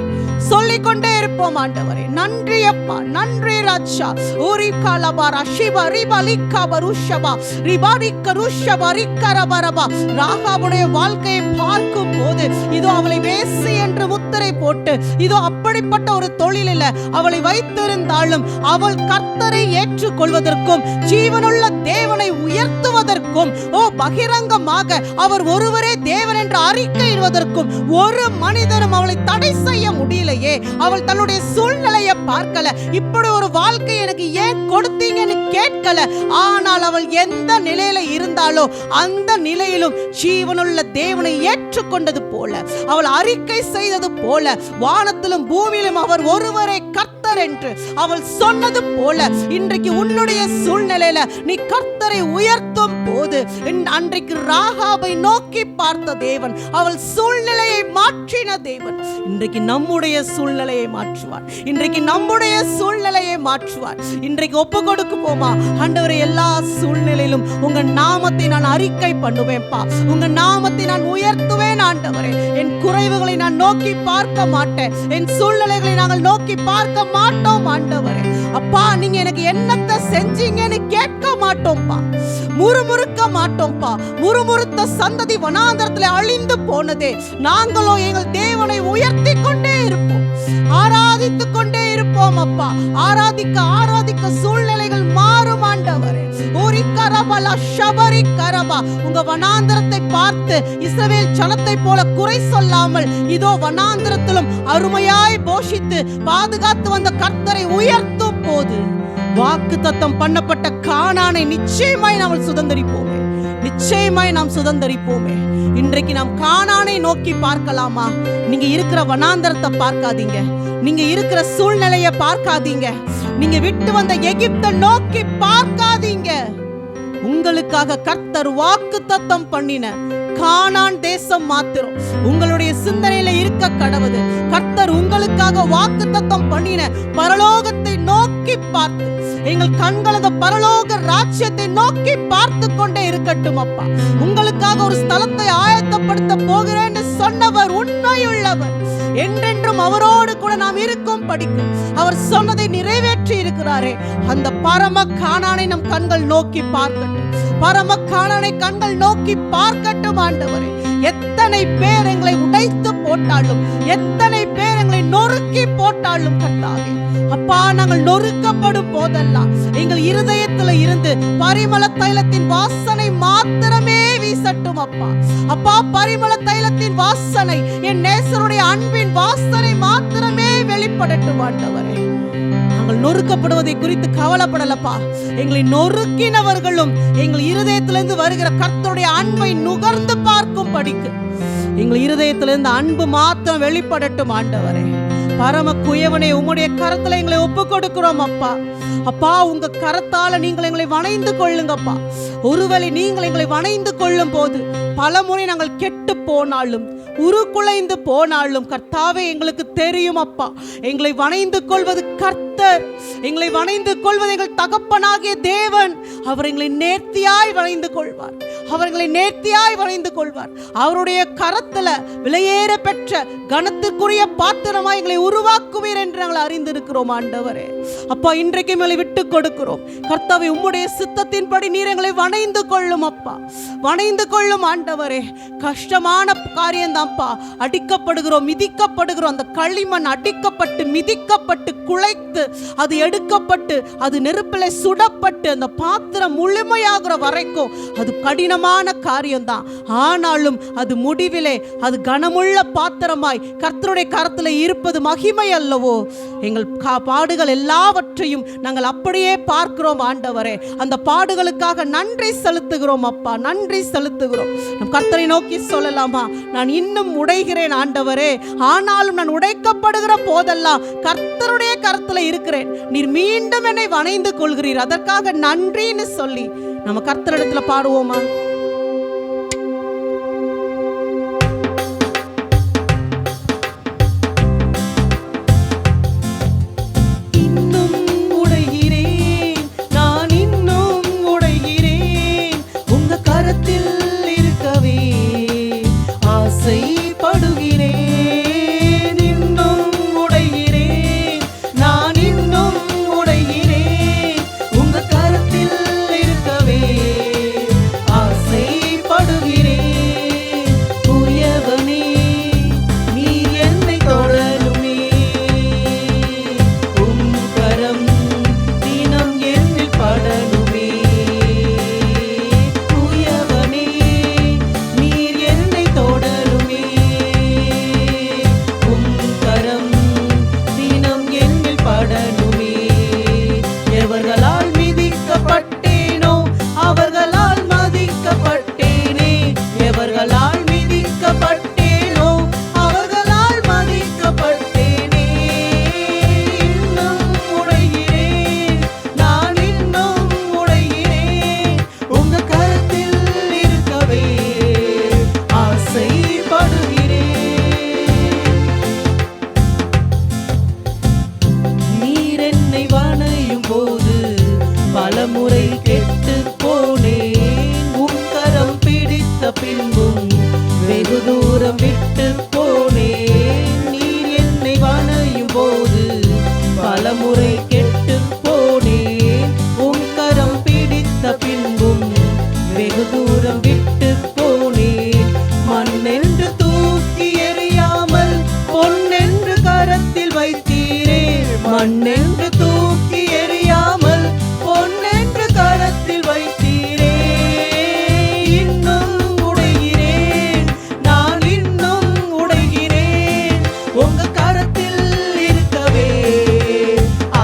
சொல்லிக்கொண்டே இருப்போம் ஆண்டவரே. நன்றி அப்பா, நன்றி ராஜா. ஓரி காலபாரா சிவா ரிபாலிகா பருஷபா ரிபாரிக்க ருஷபா ரிக்கரபரபா. ராகாபுடைய வாழ்க்கையை பார்க்கும் போது இதோ அவளை வேசி என்று முத்திரை போட்டு இதோ அப்படிப்பட்ட ஒரு தொழிலில் அவளை வைத்திருந்தாலும் அவள் கர்த்தரை ஏற்றுக்கொள்வதற்கும் ஜீவனுள்ள தேவனை உயர்த்துவதற்கும் பகிரங்கமாக அவர் ஒருவரே தேவன் என்று அறிக்கையிடுவதற்கும் ஒரு மனிதனும் அவளை தடை செய்ய முடியலையே. அவள் தன்னுடைய சூழ்நிலையை பார்க்கல, இப்படி ஒரு வாழ்க்கை எனக்கு ஏன் கொடுத்தீங்கன்னு கேட்கல. ஆனால் அவள் எந்த நிலையில இருந்தாலோ அந்த நிலையிலும் ஜீவனுள்ள தேவனை ஏற்றுக்கொண்டது போல, அவள் அறிக்கை செய்தது போல, வானத்திலும் பூமியிலும் அவர் ஒருவரே கர்த்தர் என்று அவள் சொன்னது போல இன்றைக்கு உன்னுடைய சூழ்நிலையில நீ கர்த்தரை உயர்த்தும் போது அன்றைக்கு ராகாபை நோக்கி பார்த்த தேவன் அவள் சூழ்நிலையை மாற்றின தேவன் இன்றைக்கு நம்முடைய சூழ்நிலையை மாற்றுவார், இன்றைக்கு நம்முடைய சூழ்நிலையை மாற்றுவார். இன்றைக்கு ஒப்பு கொடுக்குவோமா? ஆண்டவரே, எல்லா சூழ்நிலையிலும் உங்க நாமத்தை நான் அறிக்கை பண்ணுவேன்ப்பா, உங்க நாமத்தை நான் உயர்த்துவேன் ஆண்டவரே. என் குறைவுகளை நான் நோக்கி பார்க்க மாட்டேன், என் சூழ்நிலைகளை நாங்கள் நோக்கி பார்க்க மாட்டோம் ஆண்டவரே. அப்பா, நீங்க எனக்கு என்னத்தை செஞ்சீங்கன்னு கேட்க மாட்டோம்ப்பா, முறுமுறுக்க மாட்டோம்ப்பா. முறுமுறுத்த சந்ததி வனாந்தரத்தில் அழிந்து போனதே, நாங்களோ எங்கள் தேவனை உயர்த்தி கொண்டே இருப்போம், ஆராதித்துக் கொண்டே இருப்போம் அப்பா. ஆராதிக்க ஆராதிக்க சூழ்நிலைகள் மாறும் ஆண்டவரே. உங்க வனாந்தரத்தை பார்த்து இஸ்ரவேல் ஜனத்தை போல குறை சொல்லாமல் இதோ வனாந்தரத்திலும் அருமையாய் போஷித்து பாதுகாத்து வந்த கர்த்தரை உயர்த்தும் போது வாக்குத்தத்தம் பண்ணப்பட்ட கானானை நிச்சயமாய் நாம் சுதந்தரிப்போமே, நிச்சயமாய் நாம் சுதந்தரிப்போமே. இன்றைக்கு நாம் கானானை நோக்கி பார்க்கலாமா? நீங்க இருக்கிற வனாந்தரத்தை பார்க்காதீங்க, நீங்க இருக்கிற சூழ்நிலையை பார்க்காதீங்க, நீங்க விட்டு வந்த எகிப்தை நோக்கி பார்க்காதீங்க. உங்களுக்காக கர்த்தர் வாக்குத்தத்தம் பண்ணின கானான் தேசம் மாத்திரம் உங்களுடைய சிந்தனையில இருக்க கடவுது. கர்த்தர் உங்களுக்காக வாக்குத்தத்தம் பண்ணின பரலோகத்தை நோக்கி பார்த்து, எங்கள் கண்கள் அந்த பரலோக ராஜ்யத்தை நோக்கி பார்த்து கொண்டே இருக்கட்டும் அப்பா. உங்களுக்காக ஒரு ஸ்தலத்தை ஆயத்தப்படுத்த போகிறேன்னு சொன்னவர் உண்மையுள்ளவர். என்றென்றும் அவரோடு கூட நாம் இருக்கும் படிக்க அவர் சொன்னதை நிறைவேற்றி இருக்கிறாரே. அந்த பரம கானானை நம் கண்கள் நோக்கி பார்க்கட்டும். பரம கானானை கண்கள் நோக்கி பார்க்கட்டும் ஆண்டவரே. எத்தனை பேர் எங்களை உடைத்து போட்டாலும், எத்தனை பேர் எங்களை நொறுக்கி போட்டாலும் கர்த்தாவே அப்பா, நாங்கள் நொறுக்கப்படும் போதெல்லாம் எங்கள் இருதயத்துல இருந்து பரிமள தைலத்தின் வாசனை மாத்திரமே வீசட்டும் அப்பா. அப்பா, பரிமள தைலத்தின் வாசனை, என் நேசருடைய அன்பின் வாசனை மாத்திரமே வெளிப்படட்டும் ஆண்டவரே. நாங்கள் நொறுக்கப்படுவதை குறித்து கவலைப்படலப்பா. எங்களை நொறுக்கினவர்களும் எங்கள் இருதயத்திலிருந்து வருகிற கர்த்தருடைய அன்பை நுகர்ந்து பார்க்கும் படிக்கு எங்கள் இருதயத்திலிருந்து அன்பு மாத்திரம் வெளிப்படட்டும் ஆண்டவரே. பரம குயவனே, உம்முடைய கரத்துல எங்களை ஒப்பு கொடுக்கிறோம் அப்பா. அப்பா, உங்க கரத்தால நீங்கள் எங்களை வணைந்து கொள்ளுங்கப்பா. ஒருவேளை நீங்கள் எங்களை வணைந்து கொள்ளும் போது பல முறை நாங்கள் கெட்டு போனாலும், உருக்குலைந்து போனாலும் கர்த்தாவே எங்களுக்கு தெரியும் அப்பா, எங்களை வணைந்து கொள்வது கர்த்தர். எங்களை வணைந்து கொள்வது எங்கள் தகப்பனாகிய தேவன். அவர் எங்களை நேர்த்தியாய் வணைந்து கொள்வார். அவர்களை நேர்த்தியாய் வணைந்து கொள்வார். அவருடைய கரத்துல விலையேற பெற்ற கனத்துக்குரிய பாத்திரமாய் எங்களை உருவாக்குவீர் என்று நாங்கள் அறிந்திருக்கிறோம் ஆண்டவரே. அப்பா, இன்றைக்கு மேலே விட்டு கொடுக்கிறோம் கர்த்தாவே. உம்முடைய சித்தத்தின்படி நீர் எங்களை வணைந்து கொள்ளும் அப்பா, வணைந்து கொள்ளும் ஆண்டவரே. கஷ்டமான காரியம்தான்ப்பா. அடிக்கப்படுகிறோம், மிதிக்கப்படுகிறோம். அந்த களிமண் அடிக்கப்பட்டு மிதிக்கப்பட்டு குலைத்து அது எடுக்கப்பட்டு அது நெருப்பில் சுடப்பட்டு அந்த பாத்திரம் முழுமையாகிற வரைக்கும் அது கடினமான காரியம்தான். ஆனாலும் அது முடிவிலே அது கனமுள்ள பாத்திரமாய் கர்த்தருடைய கரத்தில் இருப்பது மகிமை அல்லவோ. எங்கள் பாடுகள் எல்லாவற்றையும் நாங்கள் அப்படியே பார்க்கிறோம் ஆண்டவரே. அந்த பாடுகளுக்காக நன்றி செலுத்துகிறோம் அப்பா, நன்றி செலுத்துகிறோம். நம் கர்த்தரை நோக்கி சொல்லலாமா, நான் இன்னும் உடைகிறேன் ஆண்டவரே, ஆனாலும் நான் உடைக்கப்படுகிற போதெல்லாம் கர்த்தருடைய கரத்துல இருக்கிறேன். நீர் மீண்டும் என்னை வணைந்து கொள்கிறீர், அதற்காக நன்றின்னு சொல்லி நம்ம கர்த்தரிடத்துல பாடுவோமா? பலமுறை கெட்டு போனேன், உன் கரம் பிடித்த பின்பும் வெகு தூரம் விட்டு போனேன். நீர் என்னை வணையும் போது பலமுறை கெட்டு போனேன், உன் கரம் பிடித்த பின்பும் வெகு தூரம் விட்டு போனேன். மண்ணென்று தூக்கி எறியாமல் பொன்னென்று கரத்தில் வைத்தீரே, மண்ணென்று தூக்கி எறியாமல் பொன்னென்று கரத்தில் வைத்தீரே. இன்னும் உடைகிறேன், நான் இன்னும் உடைகிறேன், உங்க கரத்தில் இருக்கவே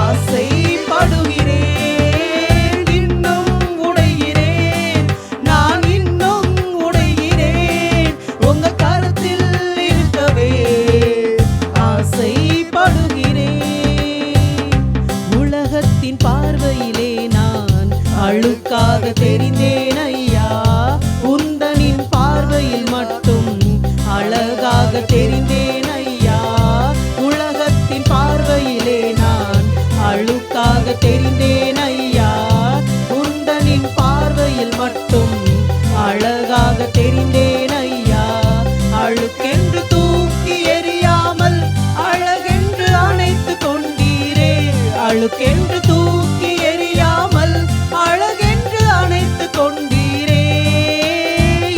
ஆசைப்படுகிறேன். இன்னும் உடைகிறேன், நான் இன்னும் உடைகிறேன், உங்க கரத்தில் இருக்கவே ஆசைப்படுகிறேன். உலகத்தின் பார்வையிலே நான் அழுக்காக தெரிந்தேன் ஐயா, உந்தனின் பார்வையில் அழுக்கென்று தூக்கி எறியாமல் அழகென்று அணைத்து கொண்டீரே.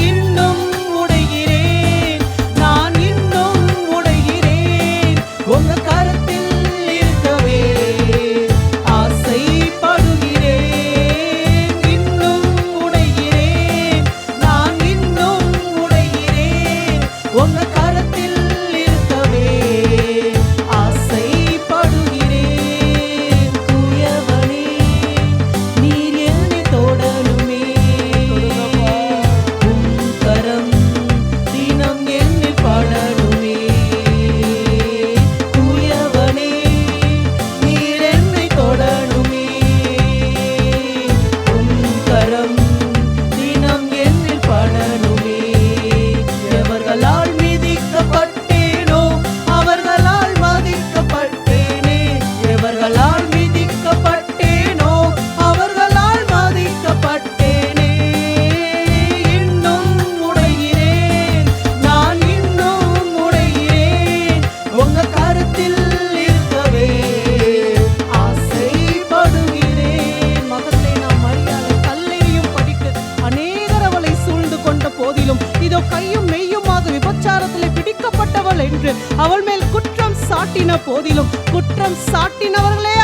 இன்னும் உடைகிறேன், நான் இன்னும் உடைகிறேன், உங்க கரத்தில் இருக்கவே ஆசைப்படுகிறேன். இன்னும் உடைகிறேன், நான் இன்னும் உடைகிறேன், உங்க கரத்தில் இருக்கவே ஆசைப்படுகிறேன். தூயவனே, நீர் என்னை தொடணுமே. உம் கரம் தினம் என்னில் படணுமே. தூயவனே, நீர் என்னை தொடணுமே. உம் கரம் தினம் என்னில் படணுமே. எவர்களால் மிதிக்கப்பட்டேனோ அவர்களால் மதிக்கப்பட்டேனே. எவர்களால் மிதிக்கப்பட்டேனோ அவர்களால் மதிக்கப்பட்டேனே. இன்னும் உடைகிறேன், நான் இன்னும் உடைகிறேன், உங்க கருத்தில் இருக்கவே ஆசைப்படுகிறேன். மகத்தை நாம் அறியாத கல்லையும் படிக்க அநேகர் அவளை சூழ்ந்து கொண்ட போதிலும் இதோ கையும் மெய்யுமாக விபச்சாரத்திலே பிடிக்கப்பட்டவள் என்று அவள் மேல் குற்றம் சாட்டின போதிலும் குற்றம் சாட்டினவர்களே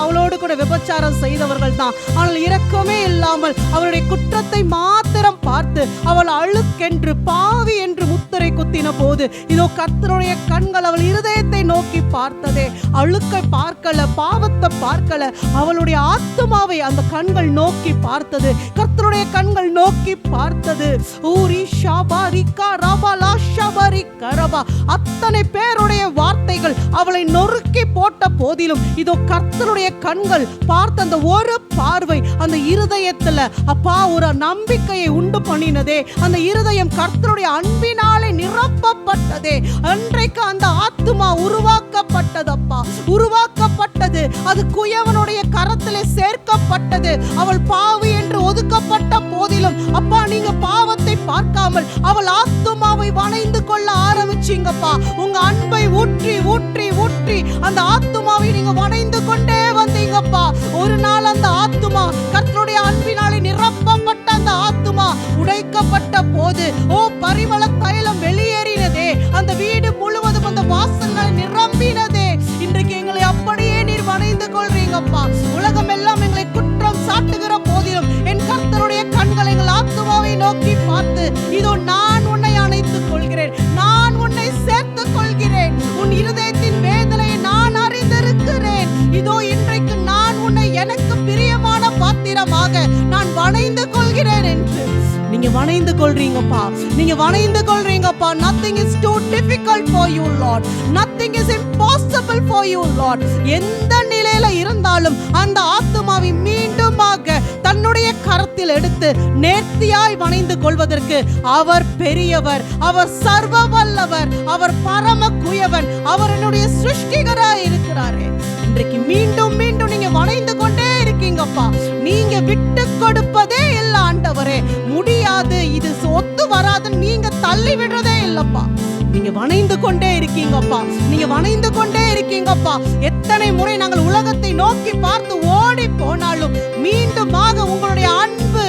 அவளோடு கூட விபச்சாரம் செய்தவர்கள் தான். ஆனால் இரக்கமே இல்லாமல் அவளுடைய குற்றத்தை மாத்திரம் பார்த்து அவள் அழுக்கென்று பாவி என்று முத்திரை குத்தின போது இதோ கர்த்தருடைய கண்கள் அவள் இருதயத்தை நோக்கி பார்த்ததே. அழுக்கை பார்க்கல, பாவத்தை பார்க்கல, அவளுடைய ஆத்துமாவை அந்த கண்கள் நோக்கி பார்த்தது. கர்த்தருடைய கண்கள் நோக்கி பார்த்தது. ஊரி ஷாபாரிகா ரபலா ஷபரிகா ரபா, அத்தனை பேருடைய வார்த்தைகள் அவளை நொறுக்கி போட்ட போதிலும் இதோ கர்த்தருடைய கண்கள் பார்த்த அந்த ஒரு பார்வை அந்த இருதயத்துல அப்பா ஒரு நம்பிக்கையை உண்டு பண்ணினதே. அந்த இருதயம் கர்த்தருடைய அன்பினாலே நிரப்பப்பட்டதே. அன்றைக்கு அந்த ஆத்துமா உருவாக்கப்பட்டதப்பா, உருவாக்கப்பட்டது. அது குயவனுடைய கரத்திலே சேர்க்கப்பட்டது. அவள் பாவி என்று ஒதுக்கப்பட்ட போதிலும் அப்பா நீங்க பாவத்தை பார்க்காமல் அவள் ஆத்துமாவை வணைந்து கொள்ள ஆரம்பிச்சீங்கப்பா. உங்க அன்பை ஊற்றி ஊற்றி ஊற்றி அந்த ஆத்துமாவை நீங்க வணைந்து கொண்டே வந்தீங்கப்பா. ஒரு நாள் அந்த ஆத்துமா கர்த்தருடைய அன்பினாலே நிரப்பப்பட்ட அந்த ஆத்துமா உடைக்கப்பட்ட போது ஓ பரிமள தைலம் வெளியேறினதே. அந்த வீடு முழுவதும் அந்த வாசல்களை நிரம்பினதே. இன்றைக்கு எங்களை அப்படியே நீர் வணைந்து கொள்றீங்கப்பா. உலகம் எல்லாம் எங்களை குற்றம் சாட்டுகிற போதிலும் என் கர்த்தருடைய கண்கள் எங்கள் ஆத்துமாவை நோக்கி பார்த்து இதோ நான் உன்னை அணைத்துக் கொள்கிறேன், நான் உன்னை சேர்த்துக் கொள்கிறேன், உன் இருதயத்தின் வேதனையை நான் அறிந்திருக்கிறேன். இதோ இன்றைக்கு நான் உன்னை எனக்கு பிரியமான பாத்திரமாக நான் வணைந்து கொள்கிறேன் என்று நீங்க வணைந்து கொள்றீங்கப்பா. நீங்க வணைந்து கொள்றீங்கப்பா. Nothing is too difficult for you Lord. Nothing is impossible for you Lord. எந்த நிலையில இருந்தாலும் அந்த ஆத்துமாவை மீண்டுமாக தன்னுடைய கரத்தில் எடுத்து நேர்த்தியாய் வணைந்து கொள்வதற்கு அவர் பெரியவர், அவர் சர்வ வல்லவர், அவர் பரம குயவன், அவர் என்னுடைய சிருஷ்டிகராய் இருக்கிறாரே. இன்றைக்கு மீண்டும் மீண்டும் நீங்க வணைந்து கொண்டே இருக்கீங்கப்பா. நீங்க விட்டு கொடுப்பதே இல்ல ஆண்டவரே. முடியாது, இது ஒத்து வராது, நீங்க தள்ளி விடுறதே இல்லப்பா. நீங்க வணைந்து கொண்டே இருக்கீங்கப்பா. நீங்க வணைந்து கொண்டே இருக்கீங்கப்பா. எத்தனை முறை நாங்கள் உலகத்தை நோக்கி பார்த்து ஓடி போனாலும் மீண்டுமாக உங்களுடைய அன்பு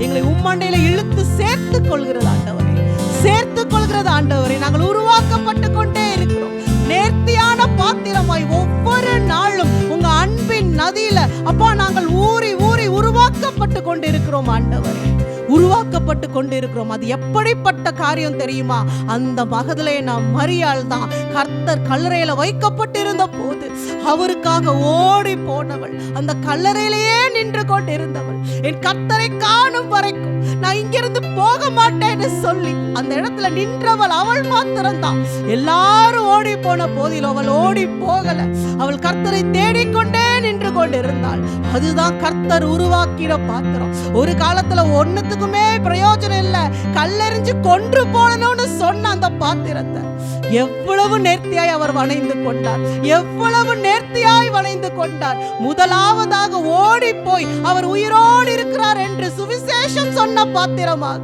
எங்களை உம்மண்டையில இழுத்து சேர்த்து கொள்கிறது ஆண்டவரே, சேர்த்து கொள்கிறது ஆண்டவரே. நாங்கள் உருவாக்கப்பட்டு கொண்டே இருக்கிறோம். நேர்த்தியான பாத்திரமாய் ஒவ்வொரு நாளும் உங்க அன்பின் நதியில அப்பா நாங்கள் ஊறி ஊறி உருவாக்கப்பட்டு கொண்டிருக்கிறோம் ஆண்டவரே, உருவாக்கப்பட்டு கொண்டிருக்கிறோம். அது எப்படிப்பட்ட காரியம் தெரியுமா? அந்த மகதலே நாம் மரியாள் தான் கர்த்தர் கல்லறையில வைக்கப்பட்டிருந்த போது அவருக்காக ஓடி போனவள், அந்த கல்லறையிலேயே நின்று கொண்டிருந்தவள். என் கர்த்தரை காணும் வரைக்கும் நான் இங்கிருந்து போக மாட்டேன்னு சொல்லி அந்த இடத்துல நின்றவள் அவள் மாத்திரம்தான். எல்லாரும் ஓடி போன போதிலும் அவள் ஓடி போகல. அவள் கர்த்தரை தேடிக்கொண்டே நின்று கொண்டிருந்தாள். அதுதான் கர்த்தர் உருவாக்கிற பாத்திரம். ஒரு காலத்துல ஒண்ணுத்துக்குமே பிரயோஜனம் இல்ல, கல்லெறிஞ்சு கொன்று போடணும்னு சொன்ன அந்த பாத்திரத்தை எவ்வளவு நேர்த்தியாய் அவர் வணைந்து கொண்டார், எவ்வளவு நேர்த்தியாய் வணைந்து கொண்டார். முதலாவதாக ஓடி போய் அவர் உயிரோடு இருக்கிறார் என்று சுவிசேஷம் சொன்ன பாத்திரமாக,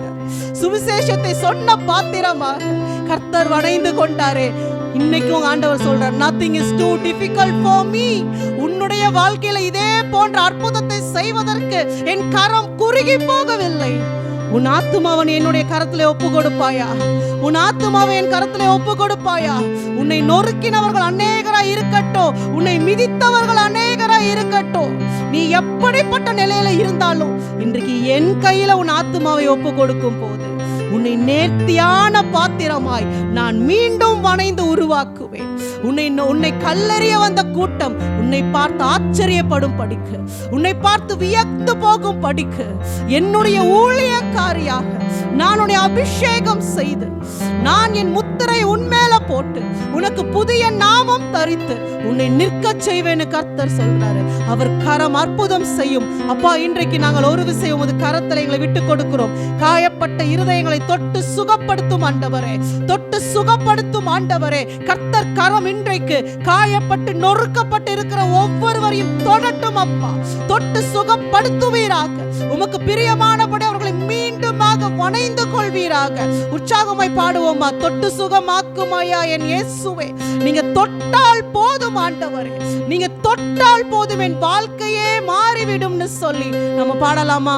சுவிசேஷத்தை சொன்ன பாத்திரமாக கர்த்தர் வணைந்து கொண்டாரே. இன்னைக்கும் ஆண்டவர் சொல்றார், nothing is too difficult for me. என்னுடைய வாழ்க்கையில இதே போன்ற அற்புதத்தை செய்வதற்கு என் கரம் குறுகி போகவில்லை. உன் ஆத்துமாவை என்னுடைய கரத்திலே ஒப்பு கொடுப்பாயா? உன் ஆத்துமாவை என் கரத்திலே ஒப்பு கொடுப்பாயா? உன்னை நொறுக்கினவர்கள் அநேகராய் இருக்கட்டும், உன்னை மிதித்தவர்கள் அநேகராய் இருக்கட்டும், நீ எப்படிப்பட்ட நிலையில இருந்தாலும் இன்றைக்கு என் கையில உன் ஆத்துமாவை ஒப்பு கொடுக்கும் போது உன்னை நேர்த்தியான பாத்திரமாய் நான் மீண்டும் வணைந்து உருவாக்குவேன். உன்னை கல்லெறிய வந்த கூட்டம் உன்னை பார்த்து ஆச்சரியப்படும் படிக்கு, உன்னை பார்த்து வியந்து போகும் படிக்கு என்னுடைய ஊழியக்காரியாக நான் உன்னை அபிஷேகம் செய்து நான் என் முத்திரை உன்மேல போட்டு உனக்கு புதிய நாமம் தரித்து உன்னை நிற்க செய்வேன்னு கர்த்தர் சொல்றாரு. அவர் கரம் அற்புதம் செய்யும். அப்பா, இன்றைக்கு நாங்கள் ஒரு விஷயம் உமது கரத்தில் எங்களை விட்டு கொடுக்கிறோம். காயப்பட்ட இருதயங்களை தொட்டு சுகப்படுத்தும் ஆண்டவரே, தொட்டு சுகப்படுத்தும் ஆண்டவரே. கர்த்தர் கரம் இன்றைக்கு காயப்பட்டு நொறுக்கப்பட்டு இருக்கிற ஒவ்வொருவரையும் தொடட்டும் அப்பா, தொட்டு சுகப்படுத்துவீராக. உமக்கு பிரியமானபடி அவர்களை மீண்டுமாக வணைந்து கொள்வீராக. உற்சாகமாய் பாடுவோமா? தொட்டு சுகமாக்குமாயா என் இயேசுவே, நீங்க தொட்டால் போதும் ஆண்டவரே, நீங்க தொட்டால் போதும் என் வாழ்க்கையே மாறிவிடும்னு சொல்லி நம்ம பாடலாமா?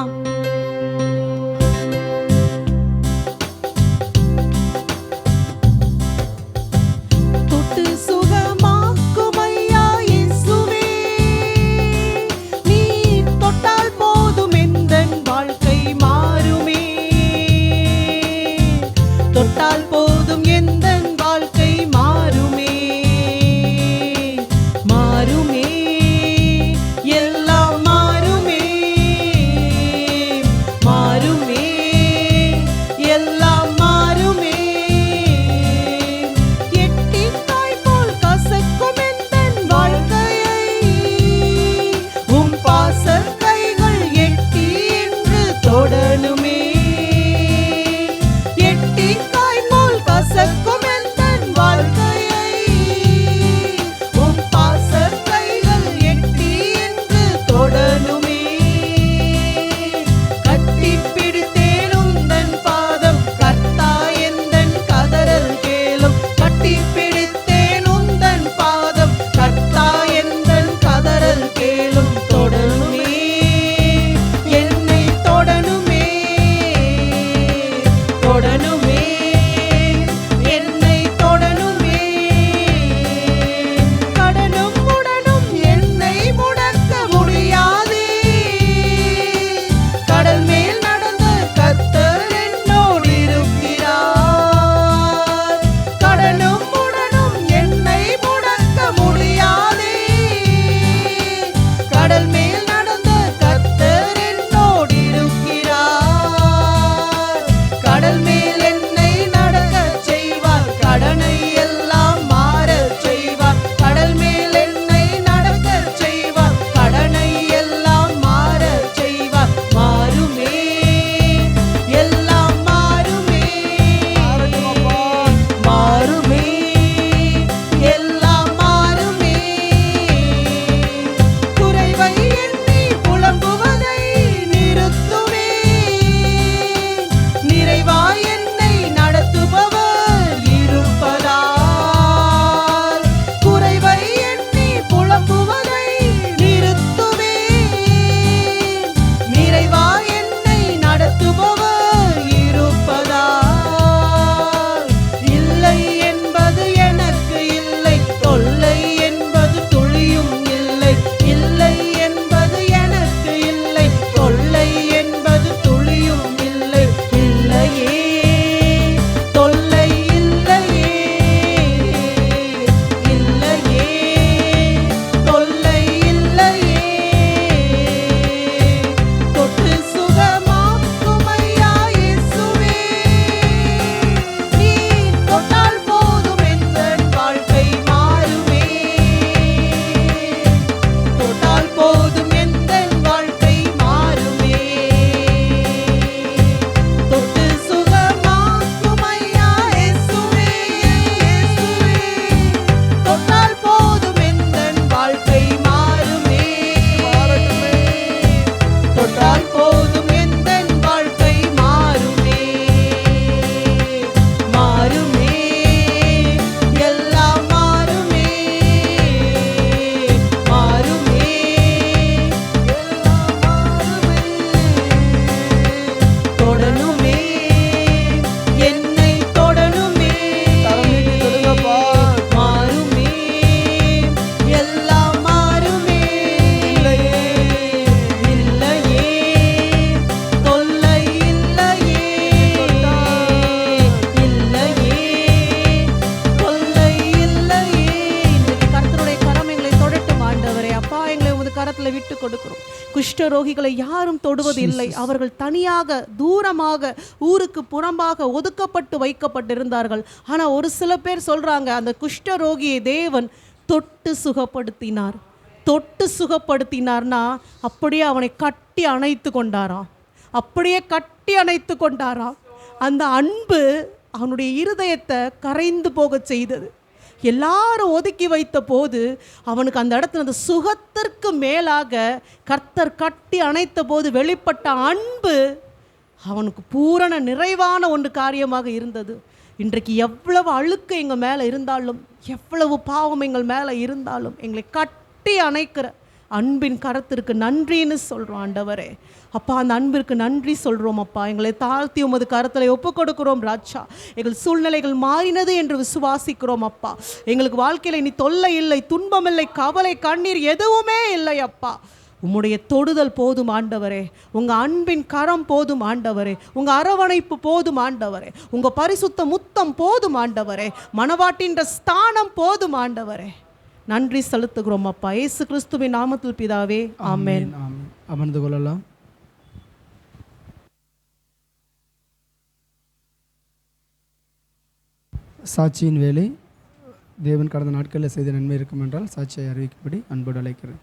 குஷ்டரோகிகளை யாரும் தொடுவது இல்லை. அவர்கள் தனியாக தூரமாக ஊருக்கு புறம்பாக ஒதுக்கப்பட்டு வைக்கப்பட்டிருந்தார்கள். ஆனால் ஒரு சில பேர் சொல்றாங்க, அந்த குஷ்டரோகியை தேவன் தொட்டு சுகப்படுத்தினார். தொட்டு சுகப்படுத்தினார்னா அப்படியே அவனை கட்டி அணைத்து கொண்டாராம். அப்படியே கட்டி அணைத்து கொண்டாராம். அந்த அன்பு அவனுடைய இருதயத்தை கரைந்து போக செய்தது. எல்லாரும் ஒதுக்கி வைத்த போது அவனுக்கு அந்த இடத்துல அந்த சுகத்திற்கு மேலாக கர்த்தர் கட்டி அணைத்த போது வெளிப்பட்ட அன்பு அவனுக்கு பூரண நிறைவான ஒன்று காரியமாக இருந்தது. இன்றைக்கு எவ்வளவு அழுக்கு எங்கள் மேலே இருந்தாலும், எவ்வளவு பாவம் எங்கள் மேலே இருந்தாலும், எங்களை கட்டி அணைக்கிற அன்பின் கரத்திற்கு நன்றின்னு சொல்கிறோம். ஆண்டவரே அப்பா, அந்த அன்பிற்கு நன்றி சொல்கிறோம் அப்பா. எங்களை தாழ்த்தி உமது கரத்தில் ஒப்பு கொடுக்கிறோம் ராஜா. எங்கள் சூழ்நிலைகள் மாறினது என்று விசுவாசிக்கிறோம் அப்பா. எங்களுக்கு வாழ்க்கையில் இனி தொல்லை இல்லை, துன்பம் இல்லை, கவலை கண்ணீர் எதுவுமே இல்லை அப்பா. உம்முடைய தொடுதல் போதும் ஆண்டவரே, உங்கள் அன்பின் கரம் போதும் ஆண்டவரே, உங்கள் அரவணைப்பு போதும் ஆண்டவரே, உங்கள் பரிசுத்த முத்தம் போதும் ஆண்டவரே, மனவாட்டின்ற ஸ்தானம் போதும் ஆண்டவரே. நன்றி செலுத்துகிறோம் அப்பா. இயேசு கிறிஸ்துவின் நாமத்தில் பிதாவே, ஆமென். அமர்ந்து கொள்ளலாம். சாட்சியின் வேலை. தேவன் கடந்த நாட்களில் செய்த நன்மை இருக்கும் என்றால் சாட்சியை அறிவிக்கும்படி அன்போடு அழைக்கிறேன்.